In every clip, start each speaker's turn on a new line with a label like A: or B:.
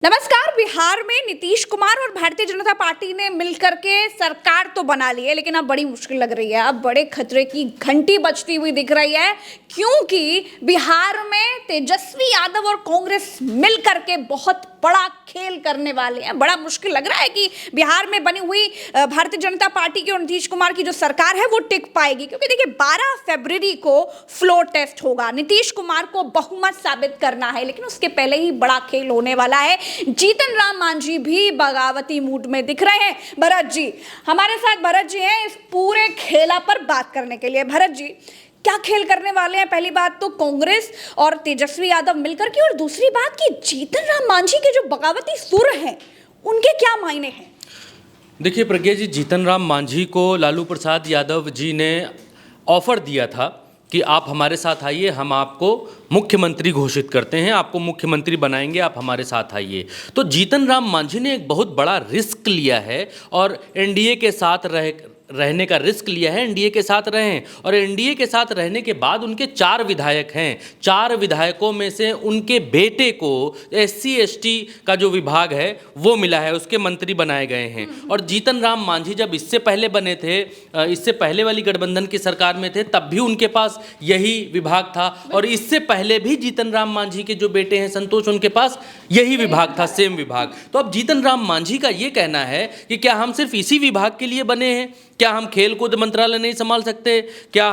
A: नमस्कार। बिहार में नीतीश कुमार और भारतीय जनता पार्टी ने मिलकर के सरकार तो बना ली है, लेकिन अब बड़ी मुश्किल लग रही है। अब बड़े खतरे की घंटी बजती हुई दिख रही है, क्योंकि बिहार में तेजस्वी यादव और कांग्रेस मिलकर के बहुत बड़ा खेल करने वाले हैं। बड़ा मुश्किल लग रहा है कि बिहार में बनी हुई भारतीय जनता पार्टी की और नीतीश कुमार की जो सरकार है वो टिक पाएगी, क्योंकि देखिए 12 फरवरी को फ्लोर टेस्ट होगा। नीतीश कुमार को बहुमत साबित करना है, लेकिन उसके पहले ही बड़ा खेल होने वाला है। जीतन राम मांझी भी बगावती मूड में दिख रहे हैं। भरत जी हमारे साथ हैं इस पूरे खेला पर बात करने के लिए। भरत जी, क्या खेल करने वाले हैं? पहली बात तो कांग्रेस और तेजस्वी यादव मिलकर के, और दूसरी बात कि जीतन राम मांझी के जो बगावती सुर हैं उनके क्या मायने हैं?
B: देखिए प्रज्ञा जी, जीतन राम मांझी को लालू प्रसाद यादव जी ने ऑफर दिया था कि आप हमारे साथ आइए, हम आपको मुख्यमंत्री घोषित करते हैं, आपको मुख्यमंत्री बनाएंगे, आप हमारे साथ आइए। तो जीतन राम मांझी ने एक बहुत बड़ा रिस्क लिया है और एनडीए के साथ रहने का रिस्क लिया है। एनडीए के साथ रहें, और एनडीए के साथ रहने के बाद उनके 4 विधायक हैं। 4 विधायकों में से उनके बेटे को एससी एसटी का जो विभाग है वो मिला है, उसके मंत्री बनाए गए हैं। और जीतन राम मांझी जब इससे पहले बने थे, इससे पहले वाली गठबंधन की सरकार में थे, तब भी उनके पास यही विभाग था। और इससे पहले भी जीतन राम मांझी के जो बेटे हैं संतोष, उनके पास यही विभाग था, सेम विभाग। तो अब जीतन राम मांझी का ये कहना है कि क्या हम सिर्फ इसी विभाग के लिए बने हैं? क्या हम खेल कूद मंत्रालय नहीं संभाल सकते? क्या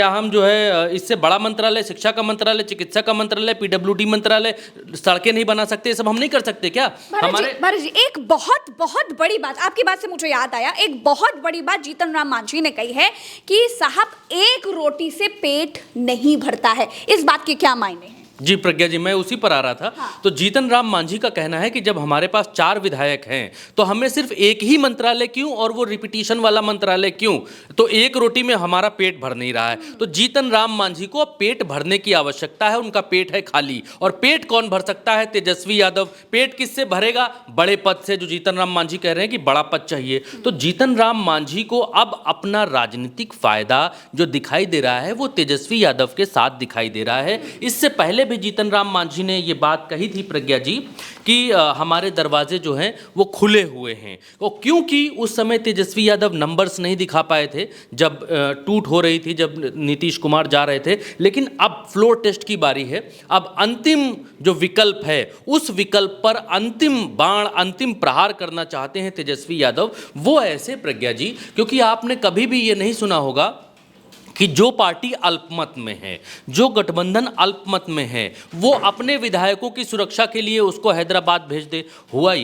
B: हम जो है इससे बड़ा मंत्रालय, शिक्षा का मंत्रालय, चिकित्सा का मंत्रालय, पीडब्ल्यूडी मंत्रालय, सड़कें नहीं बना सकते? सब हम नहीं कर सकते क्या?
A: भारत जी, एक बहुत बड़ी बात आपकी बात से मुझे याद आया। एक बहुत बड़ी बात जीतन राम मांझी ने कही है कि साहब, एक रोटी से पेट नहीं भरता है। इस बात के क्या मायने हैं?
B: जी प्रज्ञा जी, मैं उसी पर आ रहा था।
A: हाँ।
B: तो जीतन राम मांझी का कहना है कि जब हमारे पास 4 विधायक हैं तो हमें सिर्फ एक ही मंत्रालय क्यों, और वो रिपीटिशन वाला मंत्रालय क्यों? तो एक रोटी में हमारा पेट भर नहीं रहा है। तो जीतन राम मांझी को पेट भरने की आवश्यकता है, उनका पेट है खाली। और पेट कौन भर सकता है? तेजस्वी यादव। पेट किससे भरेगा? बड़े पद से, जो जीतन राम मांझी कह रहे हैं कि बड़ा पद चाहिए। तो जीतन राम मांझी को अब अपना राजनीतिक फायदा जो दिखाई दे रहा है वो तेजस्वी यादव के साथ दिखाई दे रहा है। इससे पहले भी जीतन राम मांझी ने ये बात कही थी प्रज्ञा जी कि हमारे दरवाजे जो हैं वो खुले हुए हैं, और क्योंकि उस समय तेजस्वी यादव नंबर्स नहीं दिखा पाए थे जब टूट हो रही थी, जब नीतीश कुमार जा रहे थे। लेकिन अब फ्लोर टेस्ट की बारी है। अब अंतिम जो विकल्प है, उस विकल्प पर अंतिम बाण, अंतिम प्रहार करना चाहते हैं तेजस्वी यादव। वो ऐसे प्रज्ञा जी, क्योंकि आपने कभी भी ये नहीं सुना होगा कि जो पार्टी अल्पमत में है, जो गठबंधन अल्पमत में है, वो अपने विधायकों की सुरक्षा के लिए उसको हैदराबाद भेज दे। हुआ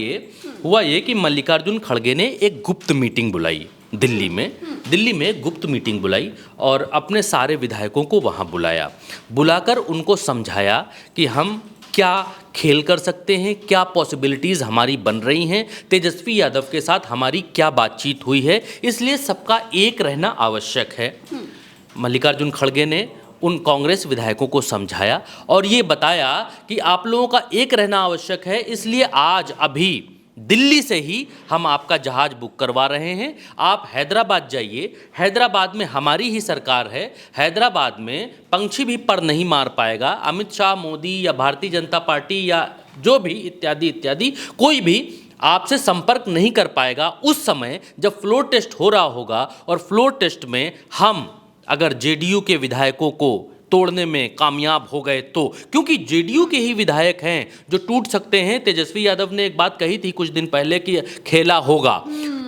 B: ये कि मल्लिकार्जुन खड़गे ने एक गुप्त मीटिंग बुलाई दिल्ली में एक गुप्त मीटिंग बुलाई और अपने सारे विधायकों को वहाँ बुलाकर उनको समझाया कि हम क्या खेल कर सकते हैं, क्या पॉसिबिलिटीज़ हमारी बन रही हैं, तेजस्वी यादव के साथ हमारी क्या बातचीत हुई है, इसलिए सबका एक रहना आवश्यक है। मल्लिकार्जुन खड़गे ने उन कांग्रेस विधायकों को समझाया और ये बताया कि आप लोगों का एक रहना आवश्यक है, इसलिए आज अभी दिल्ली से ही हम आपका जहाज बुक करवा रहे हैं। आप हैदराबाद जाइए, हैदराबाद में हमारी ही सरकार है, हैदराबाद में पंछी भी पर नहीं मार पाएगा। अमित शाह, मोदी या भारतीय जनता पार्टी या जो भी इत्यादि इत्यादि कोई भी आपसे संपर्क नहीं कर पाएगा उस समय जब फ्लोर टेस्ट हो रहा होगा। और फ्लोर टेस्ट में हम अगर जेडीयू के विधायकों को तोड़ने में कामयाब हो गए तो, क्योंकि जेडीयू के ही विधायक हैं जो टूट सकते हैं। तेजस्वी यादव ने एक बात कही थी कुछ दिन पहले कि खेला होगा,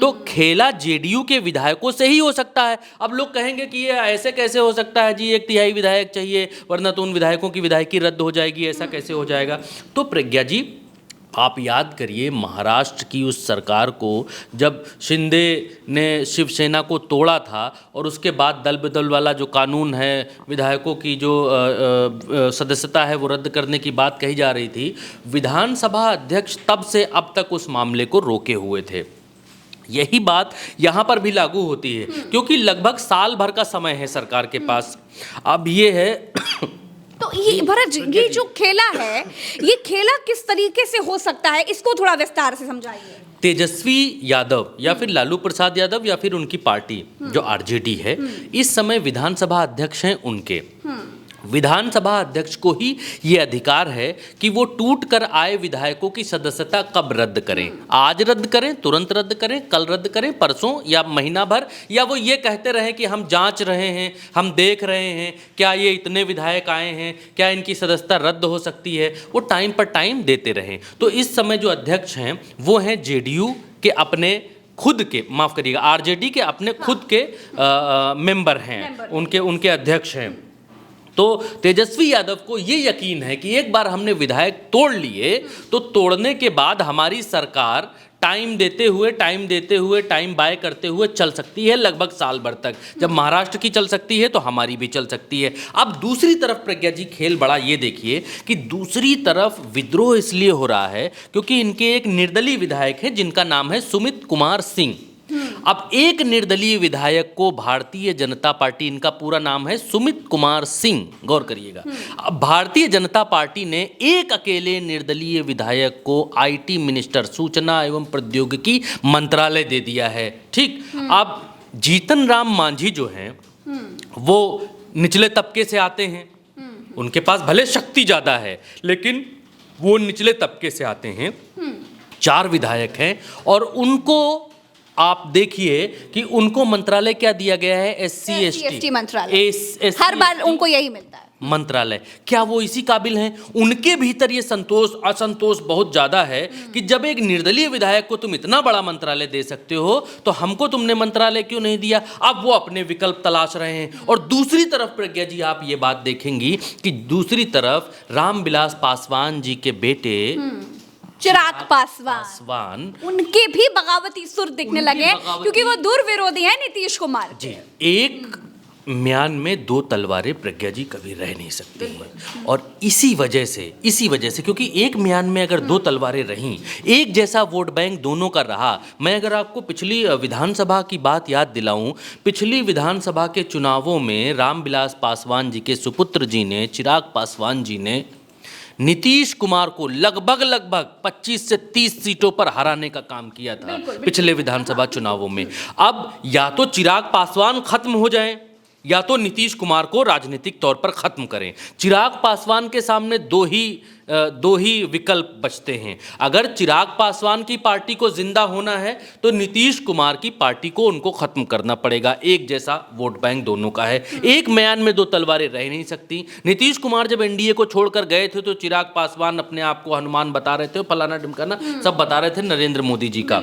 B: तो खेला जेडीयू के विधायकों से ही हो सकता है। अब लोग कहेंगे कि ये ऐसे कैसे हो सकता है जी, 1/3 विधायक चाहिए वरना तो उन विधायकों की विधायकी रद्द हो जाएगी, ऐसा कैसे हो जाएगा? तो प्रज्ञा जी, आप याद करिए महाराष्ट्र की उस सरकार को जब शिंदे ने शिवसेना को तोड़ा था और उसके बाद दल बदल वाला जो कानून है, विधायकों की जो सदस्यता है वो रद्द करने की बात कही जा रही थी, विधानसभा अध्यक्ष तब से अब तक उस मामले को रोके हुए थे। यही बात यहाँ पर भी लागू होती है, क्योंकि लगभग साल भर का समय है सरकार के पास। अब ये है
A: तो ये भरत जी, ये जो खेला है, ये खेला किस तरीके से हो सकता है, इसको थोड़ा विस्तार से समझाइए।
B: तेजस्वी यादव या फिर लालू प्रसाद यादव या फिर उनकी पार्टी जो आरजेडी है, इस समय विधानसभा अध्यक्ष हैं उनके। विधानसभा अध्यक्ष को ही ये अधिकार है कि वो टूट कर आए विधायकों की सदस्यता कब रद्द करें। आज रद्द करें, तुरंत रद्द करें, कल रद्द करें, परसों या महीना भर, या वो ये कहते रहें कि हम जांच रहे हैं, हम देख रहे हैं क्या ये इतने विधायक आए हैं, क्या इनकी सदस्यता रद्द हो सकती है। वो टाइम पर टाइम देते रहें। तो इस समय जो अध्यक्ष हैं वो हैं जेडीयू के अपने खुद के, माफ़ करिएगा, आरजेडी के अपने खुद के मेंबर हैं, उनके अध्यक्ष हैं। तो तेजस्वी यादव को ये यकीन है कि एक बार हमने विधायक तोड़ लिए तो तोड़ने के बाद हमारी सरकार टाइम देते हुए टाइम बाय करते हुए चल सकती है लगभग साल भर तक। जब महाराष्ट्र की चल सकती है तो हमारी भी चल सकती है। अब दूसरी तरफ प्रज्ञा जी खेल बड़ा ये देखिए कि दूसरी तरफ विद्रोह इसलिए हो रहा है क्योंकि इनके एक निर्दलीय विधायक हैं जिनका नाम है सुमित कुमार सिंह। अब एक निर्दलीय विधायक को भारतीय जनता पार्टी, इनका पूरा नाम है सुमित कुमार सिंह, गौर करिएगा। अब भारतीय जनता पार्टी ने एक अकेले निर्दलीय विधायक को आईटी मिनिस्टर, सूचना एवं प्रौद्योगिकी मंत्रालय दे दिया है। ठीक, अब जीतन राम मांझी जो हैं वो निचले तबके से आते हैं, उनके पास भले शक्ति ज्यादा है लेकिन वो निचले तबके से आते हैं। 4 विधायक हैं और उनको आप देखिए कि उनको मंत्रालय क्या दिया गया है, SC/ST
A: मंत्रालय। हर बार उनको यही मिलता है
B: मंत्रालय। क्या वो इसी काबिल हैं? उनके भीतर ये संतोष असंतोष बहुत ज्यादा है कि जब एक निर्दलीय विधायक को तुम इतना बड़ा मंत्रालय दे सकते हो तो हमको तुमने मंत्रालय क्यों नहीं दिया। अब वो अपने विकल्प तलाश रहे हैं। और दूसरी तरफ प्रज्ञा जी आप ये बात देखेंगी कि दूसरी तरफ रामविलास पासवान जी के बेटे
A: चिराग पासवान, उनके भी बगावती सुर दिखने लगे क्योंकि वो दूर विरोधी हैं नीतीश कुमार
B: जी। एक म्यान में 2 तलवारें प्रज्ञा जी कभी रह नहीं सकती हैं। और इसी वजह से क्योंकि एक म्यान में अगर 2 तलवारें रहीं, एक जैसा वोट बैंक दोनों का रहा। मैं अगर आपको पिछली विधानसभा की बात याद दिलाऊं, पिछली विधानसभा के चुनावों में रामविलास पासवान जी के सुपुत्र जी ने, चिराग पासवान जी ने नीतीश कुमार को लगभग 25 से 30 सीटों पर हराने का काम किया था पिछले विधानसभा चुनावों में। अब या तो चिराग पासवान खत्म हो जाएं या तो नीतीश कुमार को राजनीतिक तौर पर खत्म करें। चिराग पासवान के सामने दो ही विकल्प बचते हैं। अगर चिराग पासवान की पार्टी को जिंदा होना है तो नीतीश कुमार की पार्टी को उनको खत्म करना पड़ेगा। एक जैसा वोट बैंक दोनों का है। एक म्यान में 2 तलवारें रह नहीं सकती। नीतीश कुमार जब एनडीए को छोड़कर गए थे तो चिराग पासवान अपने आप को हनुमान बता रहे थे, फलाना ढिमकाना सब बता रहे थे नरेंद्र मोदी जी का।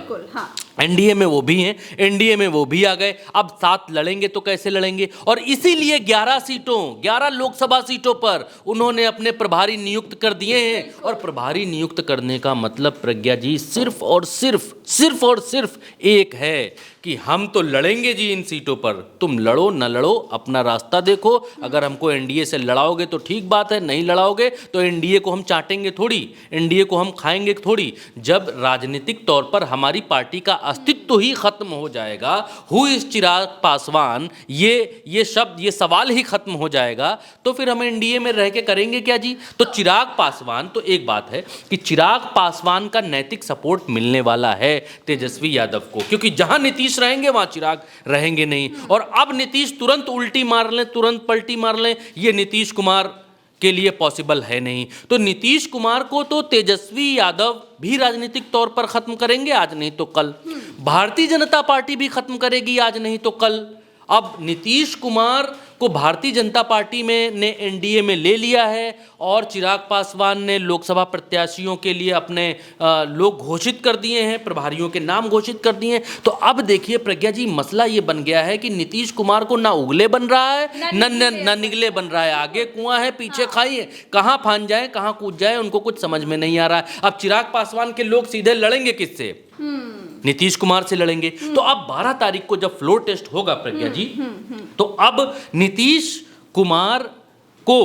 B: एनडीए में वो भी हैं, एनडीए में वो भी आ गए। अब साथ लड़ेंगे तो कैसे लड़ेंगे। और इसीलिए 11 लोकसभा सीटों पर उन्होंने अपने प्रभारी नियुक्त कर दिए हैं। और प्रभारी नियुक्त करने का मतलब प्रज्ञा जी सिर्फ और सिर्फ एक है कि हम तो लड़ेंगे जी इन सीटों पर, तुम लड़ो न लड़ो अपना रास्ता देखो। अगर हमको एनडीए से लड़ाओगे तो ठीक बात है, नहीं लड़ाओगे तो एनडीए को हम चाटेंगे थोड़ी, एनडीए को हम खाएंगे थोड़ी। जब राजनीतिक तौर पर हमारी पार्टी का अस्तित्व ही खत्म हो जाएगा, हु इज चिराग पासवान, ये शब्द, ये सवाल ही खत्म हो जाएगा, तो फिर हम एनडीए में रह के करेंगे क्या जी। तो चिराग पासवान, तो एक बात है कि चिराग पासवान का नैतिक सपोर्ट मिलने वाला है तेजस्वी यादव को, क्योंकि जहां नीतीश रहेंगे वहां चिराग रहेंगे नहीं। और अब नीतीश तुरंत उल्टी मार लें, तुरंत पलटी मार लें, ये नीतीश कुमार के लिए पॉसिबल है नहीं। तो नीतीश कुमार को तो तेजस्वी यादव भी राजनीतिक तौर पर खत्म करेंगे, आज नहीं तो कल। भारतीय जनता पार्टी भी खत्म करेगी, आज नहीं तो कल। अब नीतीश कुमार को भारतीय जनता पार्टी ने एनडीए में ले लिया है और चिराग पासवान ने लोकसभा प्रत्याशियों के लिए अपने लोग घोषित कर दिए हैं, प्रभारियों के नाम घोषित कर दिए हैं। तो अब देखिए प्रज्ञा जी, मसला ये बन गया है कि नीतीश कुमार को ना उगले बन रहा है न निगले बन रहा है। आगे कुआं है, पीछे खाई है, कहाँ फान जाए कहाँ कूद जाए उनको कुछ समझ में नहीं आ रहा है। अब चिराग पासवान के लोग सीधे लड़ेंगे किससे? नीतीश कुमार से लड़ेंगे। तो अब 12 तारीख को जब फ्लोर टेस्ट होगा प्रज्ञा जी, तो अब नीतीश कुमार को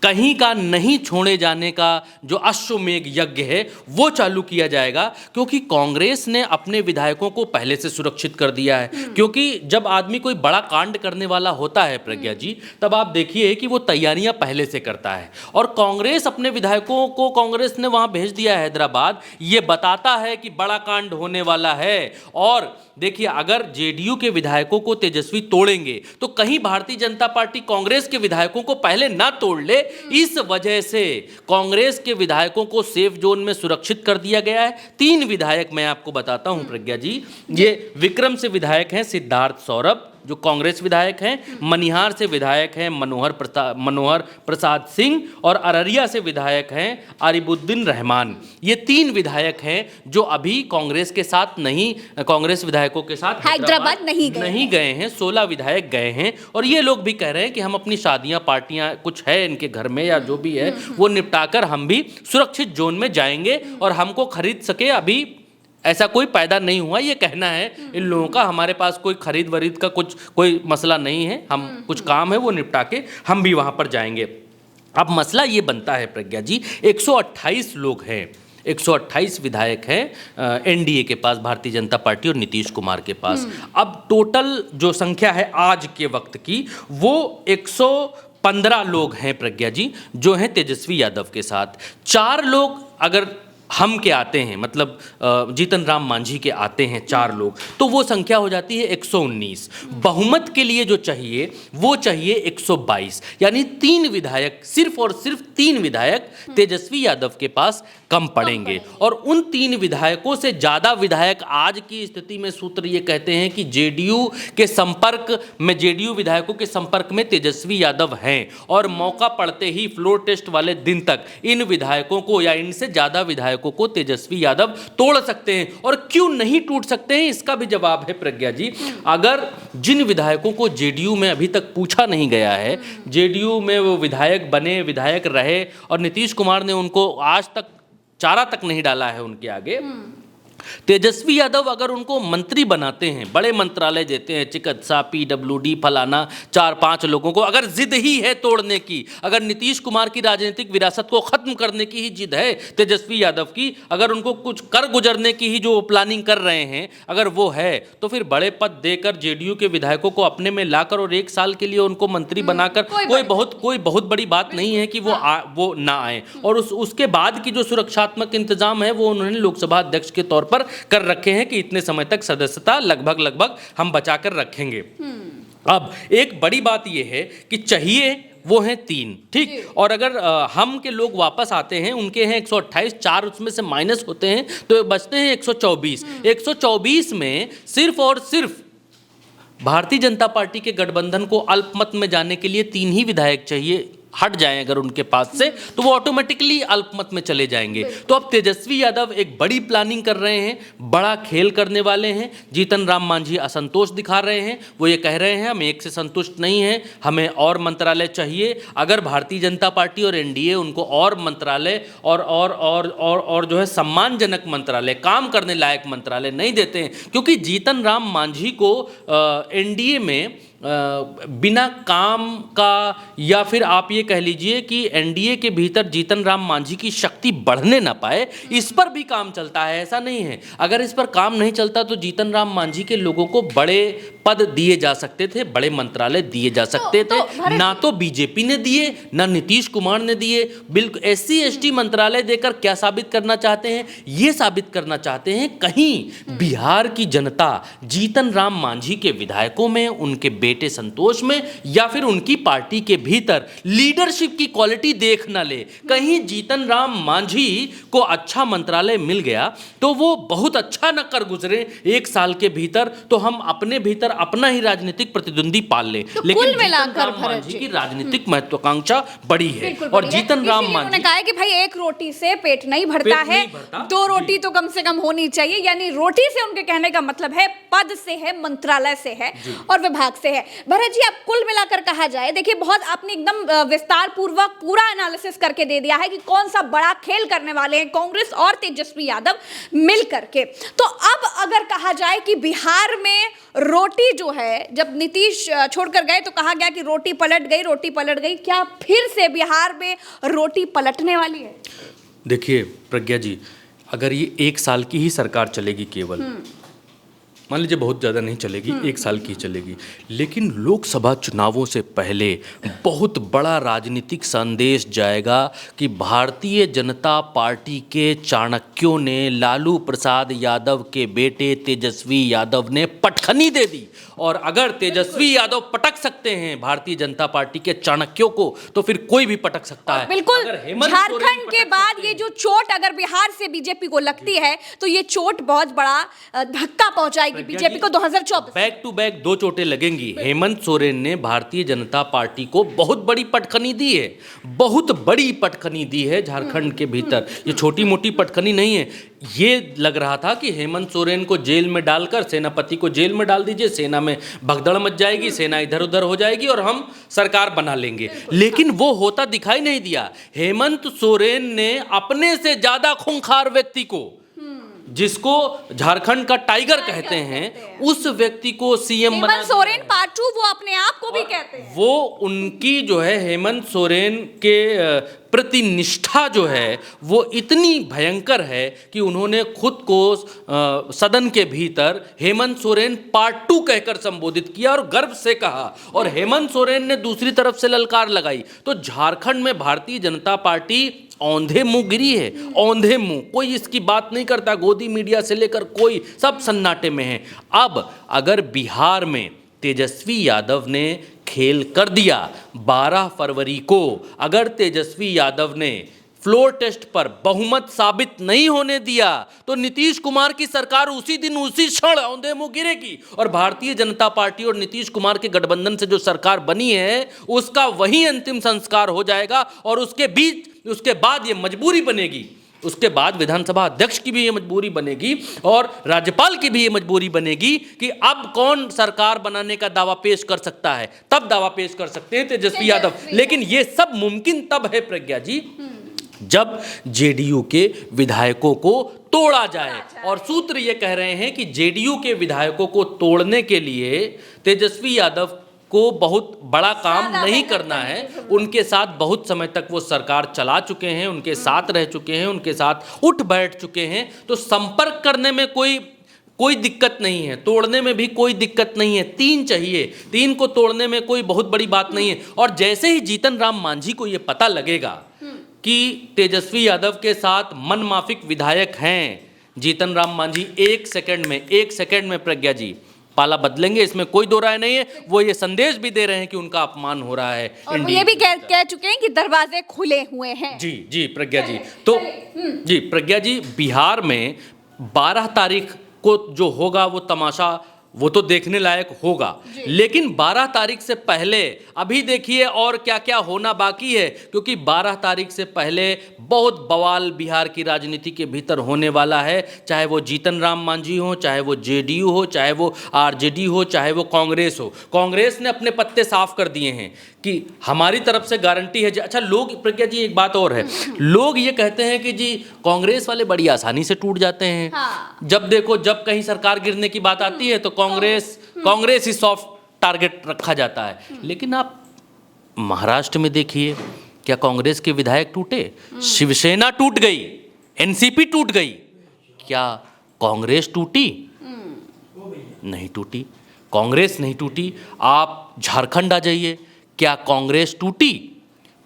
B: कहीं का नहीं छोड़े जाने का जो अश्वमेध यज्ञ है वो चालू किया जाएगा, क्योंकि कांग्रेस ने अपने विधायकों को पहले से सुरक्षित कर दिया है। क्योंकि जब आदमी कोई बड़ा कांड करने वाला होता है प्रज्ञा जी, तब आप देखिए कि वो तैयारियां पहले से करता है, और कांग्रेस अपने विधायकों को कांग्रेस ने वहां भेज दिया है हैदराबाद, ये बताता है कि बड़ा कांड होने वाला है। और देखिए, अगर जेडीयू के विधायकों को तेजस्वी तोड़ेंगे तो कहीं भारतीय जनता पार्टी कांग्रेस के विधायकों को पहले ना तोड़ ले। इस वजह से कांग्रेस के विधायकों को सेफ जोन में सुरक्षित कर दिया गया है। 3 विधायक मैं आपको बताता हूं प्रज्ञा जी, ये विक्रम से विधायक हैं सिद्धार्थ सौरभ जो कांग्रेस विधायक हैं, मनिहार से विधायक हैं मनोहर प्रसाद सिंह, और अररिया से विधायक हैं आरिबुद्दीन रहमान। ये 3 विधायक हैं जो अभी कांग्रेस के साथ नहीं, कांग्रेस विधायकों के साथ
A: हैदराबाद नहीं
B: गए हैं। 16 विधायक गए हैं, और ये लोग भी कह रहे हैं कि हम अपनी शादियां पार्टियां कुछ है इनके घर में या जो भी है वो निपटाकर हम भी सुरक्षित जोन में जाएंगे, और हमको खरीद सके अभी ऐसा कोई पैदा नहीं हुआ, ये कहना है इन लोगों का। हमारे पास कोई खरीद वरीद का कोई मसला नहीं है, हम कुछ काम है वो निपटा के हम भी वहाँ पर जाएंगे। अब मसला ये बनता है प्रज्ञा जी, 128 लोग हैं, 128 विधायक हैं एनडीए के पास, भारतीय जनता पार्टी और नीतीश कुमार के पास। अब टोटल जो संख्या है आज के वक्त की वो 115 लोग हैं प्रज्ञा जी, जो हैं तेजस्वी यादव के साथ। 4 लोग अगर हम के आते हैं, मतलब जीतन राम मांझी के आते हैं 4 लोग, तो वो संख्या हो जाती है 119। बहुमत के लिए जो चाहिए वो चाहिए 122, यानी 3 विधायक, सिर्फ और सिर्फ 3 विधायक तेजस्वी यादव के पास कम पड़ेंगे। और उन 3 विधायकों से ज़्यादा विधायक आज की स्थिति में सूत्र ये कहते हैं कि जेडीयू के संपर्क में, जेडीयू विधायकों के संपर्क में तेजस्वी यादव हैं, और मौका पड़ते ही फ्लोर टेस्ट वाले दिन तक इन विधायकों को या इनसे ज़्यादा विधायकों को तेजस्वी यादव तोड़ सकते हैं। और क्यों नहीं टूट सकते हैं, इसका भी जवाब है प्रज्ञा जी। अगर जिन विधायकों को जेडीयू में अभी तक पूछा नहीं गया है, जेडीयू में वो विधायक बने, विधायक रहे, और नीतीश कुमार ने उनको आज तक चारा तक नहीं डाला है उनके आगे, तेजस्वी यादव अगर उनको मंत्री बनाते हैं, बड़े मंत्रालय देते हैं, चिकित्सा, पीडब्ल्यूडी, फलाना, 4-5 लोगों को, अगर जिद ही है तोड़ने की, अगर नीतीश कुमार की राजनीतिक विरासत को खत्म करने की ही जिद है तेजस्वी यादव की, अगर उनको कुछ कर गुजरने की ही जो प्लानिंग कर रहे हैं, अगर वो है, तो फिर बड़े पद देकर जेडीयू के विधायकों को अपने में लाकर और 1 साल के लिए उनको मंत्री बनाकर कोई बहुत बड़ी बात नहीं है कि वो ना आए। और उसके बाद की जो सुरक्षात्मक इंतजाम है वो उन्होंने लोकसभा अध्यक्ष के तौर पर कर रखे हैं कि इतने समय तक सदस्यता लगभग हम बचा कर रखेंगे। अब एक बड़ी बात यह है कि चाहिए वो हैं 3, ठीक, और अगर हम के लोग वापस आते हैं, उनके हैं 128, 4 उसमें से माइनस होते हैं तो बचते हैं 124। 124 में सिर्फ और सिर्फ भारतीय जनता पार्टी के गठबंधन को अल्पमत में जाने के लिए 3 ही विधायक चाहिए, हट जाएं अगर उनके पास से तो वो ऑटोमेटिकली अल्पमत में चले जाएंगे। तो अब तेजस्वी यादव एक बड़ी प्लानिंग कर रहे हैं, बड़ा खेल करने वाले हैं। जीतन राम मांझी असंतोष दिखा रहे हैं, वो ये कह रहे हैं हम एक से संतुष्ट नहीं हैं, हमें और मंत्रालय चाहिए। अगर भारतीय जनता पार्टी और एनडीए उनको और मंत्रालय और जो है सम्मानजनक मंत्रालय, काम करने लायक मंत्रालय नहीं देते हैं, क्योंकि जीतन राम मांझी को एनडीए में बिना काम का, या फिर आप ये कह लीजिए कि एनडीए के भीतर जीतन राम मांझी की शक्ति बढ़ने ना पाए, इस पर भी काम चलता है। ऐसा नहीं है, अगर इस पर काम नहीं चलता तो जीतन राम मांझी के लोगों को बड़े पद दिए जा सकते थे, बड़े मंत्रालय दिए जा सकते थे। ना तो बीजेपी ने दिए, ना नीतीश कुमार ने दिए। बिल्कुल SC ST मंत्रालय देकर क्या साबित करना चाहते हैं? ये साबित करना चाहते हैं कहीं बिहार की जनता जीतन राम मांझी के विधायकों में, उनके बेटे संतोष में, या फिर उनकी पार्टी के भीतर लीडरशिप की क्वालिटी देख ना ले। कहीं जीतन राम मांझी को अच्छा मंत्रालय मिल गया तो वो बहुत अच्छा न कर गुजरे 1 साल के भीतर, तो हम अपने भीतर अपना ही राजनीतिक प्रतिद्वंदी पाल लें।
A: तो
B: लेकिन
A: जीतन राम
B: मांझी की राजनीतिक महत्वाकांक्षा बड़ी है, और जीतन राम मांझी
A: ने कहा है कि भाई एक रोटी से पेट नहीं भरता है, 2 रोटी तो कम से कम होनी चाहिए। यानी रोटी से उनके कहने का मतलब है पद से है, मंत्रालय से है और विभाग से है। भरत जी, अब कुल मिलाकर कहा जाए, देखिए बहुत आपने एकदम विस्तार पूर्वक पूरा एनालिसिस करके दे दिया है कि कौन सा बड़ा खेल करने वाले हैं कांग्रेस और तेजस्वी यादव मिल करके। तो अब अगर कहा जाए कि बिहार में रोटी जो है, जब नीतीश छोड़कर गए तो कहा गया कि रोटी पलट गई, क्या फिर से बिहार में रोटी पलटने वाली है?
B: देखिए प्रज्ञा जी, अगर ये 1 साल की ही सरकार चलेगी केवल, मान लीजिए बहुत ज़्यादा नहीं चलेगी, 1 साल की चलेगी, लेकिन लोकसभा चुनावों से पहले बहुत बड़ा राजनीतिक संदेश जाएगा कि भारतीय जनता पार्टी के चाणक्यों ने लालू प्रसाद यादव के बेटे तेजस्वी यादव ने पटखनी दे दी। और अगर तेजस्वी यादव पटक सकते हैं भारतीय जनता पार्टी के चाणक्यों को, तो फिर कोई भी पटक सकता है।
A: बिल्कुल, झारखंड के बाद ये जो चोट अगर बिहार से बीजेपी को लगती है तो ये चोट बहुत बड़ा धक्का पहुंचाएगी बीजेपी को 2024।
B: बैक टू बैक 2 चोटें लगेंगी। हेमंत सोरेन ने भारतीय जनता पार्टी को बहुत बड़ी पटखनी दी है, बहुत बड़ी पटखनी दी है झारखंड के भीतर। ये छोटी मोटी पटखनी नहीं है। ये लग रहा था कि हेमंत सोरेन को जेल में डालकर सेनापति को जेल में डाल दीजिए, सेना में भगदड़ मच जाएगी, सेना इधर उधर हो जाएगी और हम सरकार बना लेंगे, लेकिन वो होता दिखाई नहीं दिया। हेमंत सोरेन ने अपने से ज्यादा खूंखार व्यक्ति को, जिसको झारखंड का टाइगर कहते हैं, उस व्यक्ति को सीएम बना।
A: हेमंत सोरेन पार्टू वो अपने आप को भी कहते हैं।
B: वो उनकी जो है हेमंत सोरेन के प्रति निष्ठा जो है वो इतनी भयंकर है कि उन्होंने खुद को सदन के भीतर हेमंत सोरेन पार्ट 2 कहकर संबोधित किया और गर्व से कहा। और हेमंत सोरेन ने दूसरी तरफ से ललकार लगाई। तो झारखंड में भारतीय जनता पार्टी औंधे मुंह गिरी है, औंधे मुंह। कोई इसकी बात नहीं करता, गोदी मीडिया से लेकर कोई, सब सन्नाटे में है। अब अगर बिहार में तेजस्वी यादव ने खेल कर दिया, 12 फरवरी को अगर तेजस्वी यादव ने फ्लोर टेस्ट पर बहुमत साबित नहीं होने दिया, तो नीतीश कुमार की सरकार उसी दिन उसी क्षण औंधे मुंह गिरेगी। और भारतीय जनता पार्टी और नीतीश कुमार के गठबंधन से जो सरकार बनी है उसका वही अंतिम संस्कार हो जाएगा। और उसके बाद ये मजबूरी बनेगी, उसके बाद विधानसभा अध्यक्ष की भी ये मजबूरी बनेगी और राज्यपाल की भी ये मजबूरी बनेगी कि अब कौन सरकार बनाने का दावा पेश कर सकता है। तब दावा पेश कर सकते हैं तेजस्वी यादव। लेकिन ये सब मुमकिन तब है प्रज्ञा जी, जब जेडीयू के विधायकों को तोड़ा जाए। और सूत्र ये कह रहे हैं कि जेडीयू के विधायकों को तोड़ने के लिए तेजस्वी यादव को बहुत बड़ा काम नहीं करना है। उनके साथ बहुत समय तक वो सरकार चला चुके हैं, उनके साथ रह चुके हैं, उनके साथ उठ बैठ चुके हैं। तो संपर्क करने में कोई दिक्कत नहीं है, तोड़ने में भी कोई दिक्कत नहीं है। 3 चाहिए, 3 को तोड़ने में कोई बहुत बड़ी बात नहीं है। और जैसे ही जीतन राम मांझी को ये पता लगेगा कि तेजस्वी यादव के साथ मनमाफिक विधायक हैं, जीतन राम मांझी 1 सेकंड में प्रज्ञा जी पाला बदलेंगे, इसमें कोई दो राय नहीं है। वो ये संदेश भी दे रहे हैं कि उनका अपमान हो रहा है।
A: और वो ये भी कह चुके हैं कि दरवाजे खुले हुए हैं।
B: जी प्रज्ञा जी। तो जी प्रज्ञा जी, बिहार में 12 तारीख को जो होगा वो तमाशा, वो तो देखने लायक होगा। लेकिन 12 तारीख से पहले अभी देखिए और क्या क्या होना बाकी है, क्योंकि 12 तारीख से पहले बहुत बवाल बिहार की राजनीति के भीतर होने वाला है। चाहे वो जीतन राम मांझी हो, चाहे वो जेडीयू हो, चाहे वो आरजेडी हो, चाहे वो कांग्रेस हो। कांग्रेस ने अपने पत्ते साफ कर दिए हैं कि हमारी तरफ से गारंटी है। अच्छा, लोग प्रज्ञा जी एक बात और है, लोग ये कहते हैं कि जी कांग्रेस वाले बड़ी आसानी से टूट जाते हैं।
A: हाँ।
B: जब देखो, जब कहीं सरकार गिरने की बात आती है तो कांग्रेस ही सॉफ्ट टारगेट रखा जाता है। लेकिन आप महाराष्ट्र में देखिए, क्या कांग्रेस के विधायक टूटे? शिवसेना टूट गई, एनसीपी टूट गई, क्या कांग्रेस टूटी? नहीं टूटी, कांग्रेस नहीं टूटी। आप झारखंड आ जाइए, क्या कांग्रेस टूटी?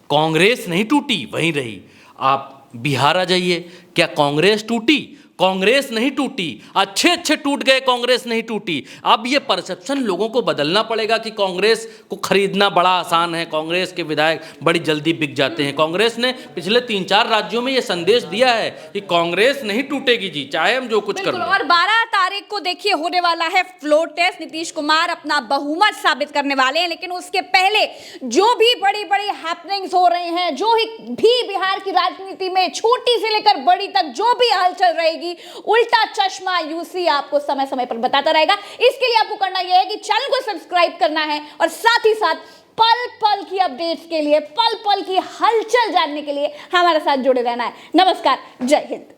B: कांग्रेस नहीं टूटी, वहीं रही। आप बिहार आ जाइए, क्या कांग्रेस टूटी? कांग्रेस नहीं टूटी। अच्छे टूट गए, कांग्रेस नहीं टूटी। अब ये परसेप्शन लोगों को बदलना पड़ेगा कि कांग्रेस को खरीदना बड़ा आसान है, कांग्रेस के विधायक बड़ी जल्दी बिक जाते हैं। कांग्रेस ने पिछले 3-4 राज्यों में ये संदेश दिया है कि कांग्रेस नहीं टूटेगी जी, चाहे हम जो कुछ कर लें।
A: और 12 तारीख को देखिए होने वाला है फ्लोर टेस्ट। नीतीश कुमार अपना बहुमत साबित करने वाले हैं, लेकिन उसके पहले जो भी बड़ी बड़ी हैपनिंग्स हो रहे हैं, जो भी बिहार की राजनीति में छोटी से लेकर बड़ी तक जो भी हलचल रहेगी, उल्टा चश्मा यूसी आपको समय समय पर बताता रहेगा। इसके लिए आपको करना यह है कि चैनल को सब्सक्राइब करना है और साथ ही साथ पल पल की अपडेट्स के लिए, पल पल की हलचल जानने के लिए हमारे साथ जुड़े रहना है। नमस्कार, जय हिंद।